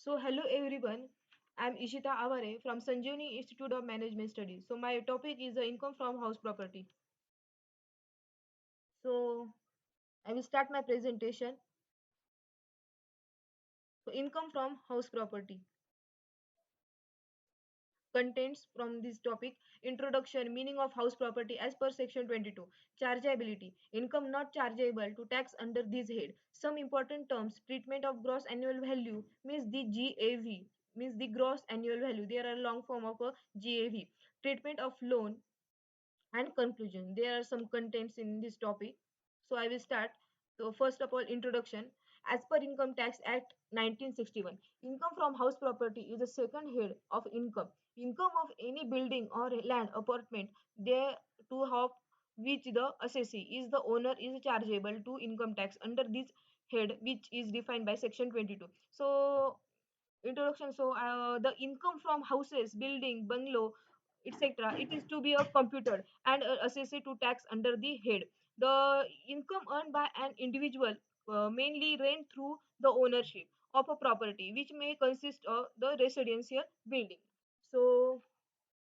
So, hello everyone. I'm Ishita Avare from Sanjeevani Institute of Management Studies. So, my topic is the income from house property. So, I will start my presentation. So, income from house property. Contents from this topic: introduction, meaning of house property as per section 22, chargeability, income not chargeable to tax under this head. Some important terms: treatment of gross annual value means the GAV, means the gross annual value. There are long form of a GAV. Treatment of loan and conclusion. There are some contents in this topic. So I will start. So first of all, introduction. As per Income Tax Act 1961, income from house property is the second head of income. Income of any building or land apartment there to have which the assessee is the owner is chargeable to income tax under this head, which is defined by section 22. So introduction. So the income from houses, building, bungalow, etc., it is to be computed and assessed to tax under the head. The income earned by an individual mainly rent through the ownership of a property, which may consist of the residential building. So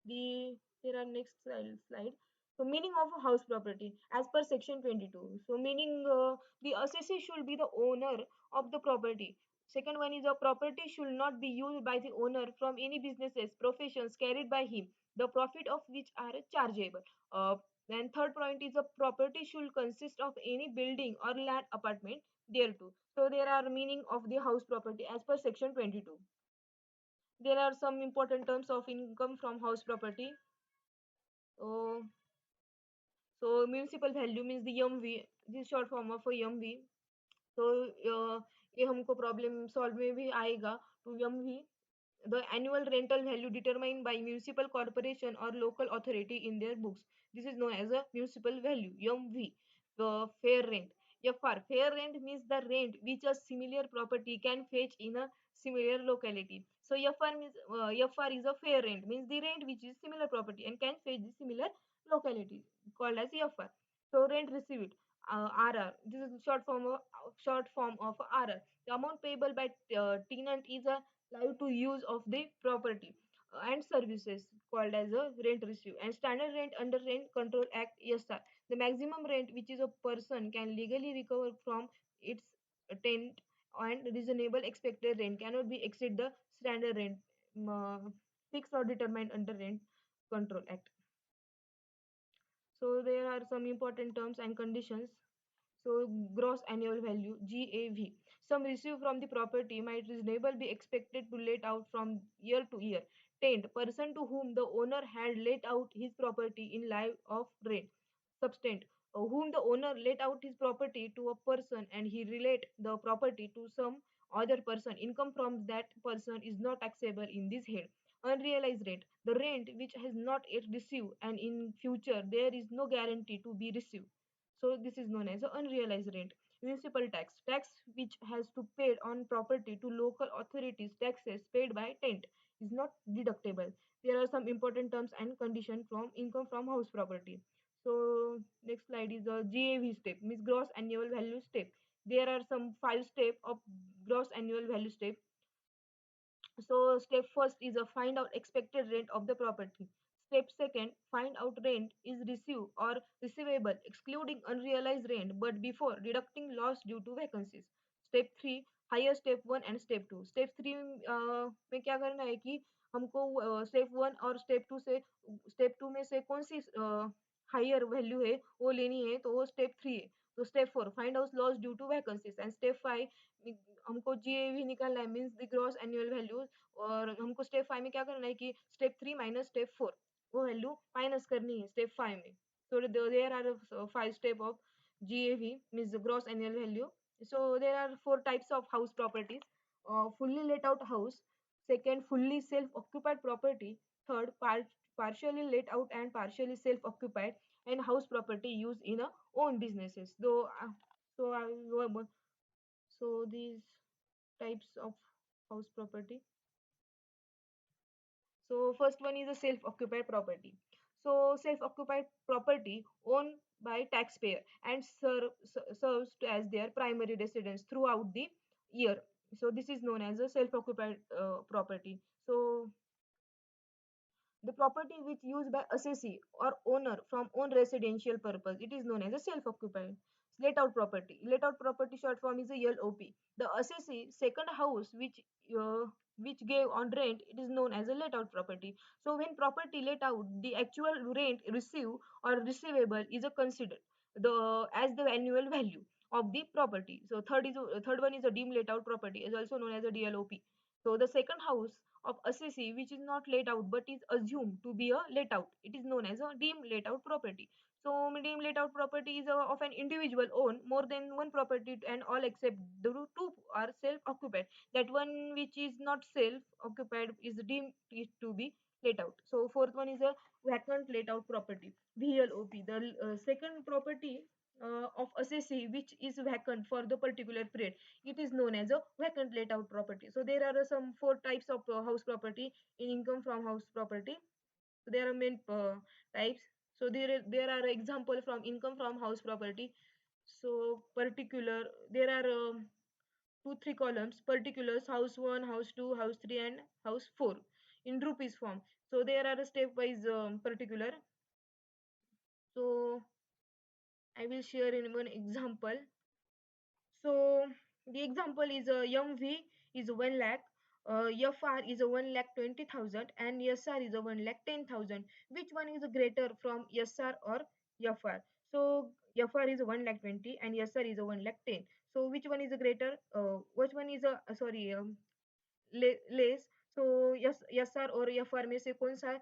there are next slide. So meaning of a house property as per section 22. So meaning the assessee should be the owner of the property. Second one is a property should not be used by the owner from any businesses, professions carried by him, the profit of which are chargeable. And third point is a property should consist of any building or land apartment thereto. So there are meaning of the house property as per section 22. There are some important terms of income from house property. Uh, so municipal value means the MV. This is short form of a MV. So ये हमको problem solve में भी आएगा to MV. The annual rental value determined by municipal corporation or local authority in their books. This is known as a municipal value, MV. The fair rent. FR. Fair rent means the rent which a similar property can fetch in a similar locality. So FR is a fair rent, means the rent which is similar property and can fetch the similar locality, called as FR. So rent received. RR. This is short form of RR. The amount payable by tenant is a live to use of the property and services, called as a rent receive. And standard rent under Rent Control Act, SR. The maximum rent which is a person can legally recover from its tenant and reasonable expected rent cannot be exceed the standard rent, fixed or determined under Rent Control Act. So there are some important terms and conditions. So gross annual value, GAV. Some receive from the property might reasonably be expected to let out from year to year. Tenant, person to whom the owner had let out his property in lieu of rent. Substant, whom the owner let out his property to a person and he relate the property to some other person. Income from that person is not taxable in this head. Unrealized rent, the rent which has not yet received and in future there is no guarantee to be received. So this is known as a unrealized rent. Municipal tax, tax which has to paid on property to local authorities. Taxes paid by tenant is not deductible. There are some important terms and conditions from income from house property. So next slide is the GAV step, means gross annual value step. There are some 5 steps of gross annual value step. So step first is a find out expected rent of the property. Step second, find out rent is received or receivable excluding unrealized rent but before deducting loss due to vacancies. Step three, higher step one and step two. Step three में क्या करना है कि हमको step one और step two में से कौन सी हायर वैल्यू है वो लेनी है, तो वो स्टेप थ्री है. तो step four, find out loss due to vacancies. And step five, हमको जीएवी निकालना है, means the gross annual value. और हमको स्टेप फाइव में क्या करना है कि step three minus step four वो वैल्यू माइनस करनी है स्टेप फाइव में. So there are 5 steps of GAV, means the gross annual value. So there are 4 types of house properties. Fully let out house. Second, fully self-occupied property. Third, partially let out and partially self-occupied. And house property used in a own businesses. So so these types of house property. So first one is a self-occupied property. So self-occupied property owned by taxpayer and serves as their primary residence throughout the year. So this is known as a self-occupied property. So the property which used by assessee or owner from own residential purpose, it is known as a self-occupied. Let-out property. Let-out property short form is a LOP. The assessee second house which gave on rent, it is known as a let-out property. So when property let out, the actual rent received or receivable is a considered the as the annual value of the property. So third one is a deemed let-out property, is also known as a DLOP. So the second house of assessee which is not let out but is assumed to be a let out, it is known as a deemed let out property. So deemed let out property is of an individual own more than one property and all except the two are self occupied. That one which is not self occupied is deemed is to be let out. So fourth one is a vacant let out property, VLOP. The second property of assessee which is vacant for the particular period, it is known as a vacant let out property. So there are some four types of house property in income from house property. So there are main types. So there are example from income from house property. So particular, there are two three columns: particulars, house 1, house 2, house 3, and house 4 in rupees form. So there are a stepwise particular. So I will share in one example. So the example is MV is 1 lakh, FR is a 1 lakh 20,000, and SR is a 1 lakh 10,000. Which one is greater from SR or FR? So FR is a 1 lakh 20 and SR is a 1 lakh 10. So which one is greater? Which one is a sorry less? So yes SR और FR में से कौन सा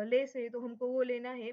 less है, तो हमको वो लेना है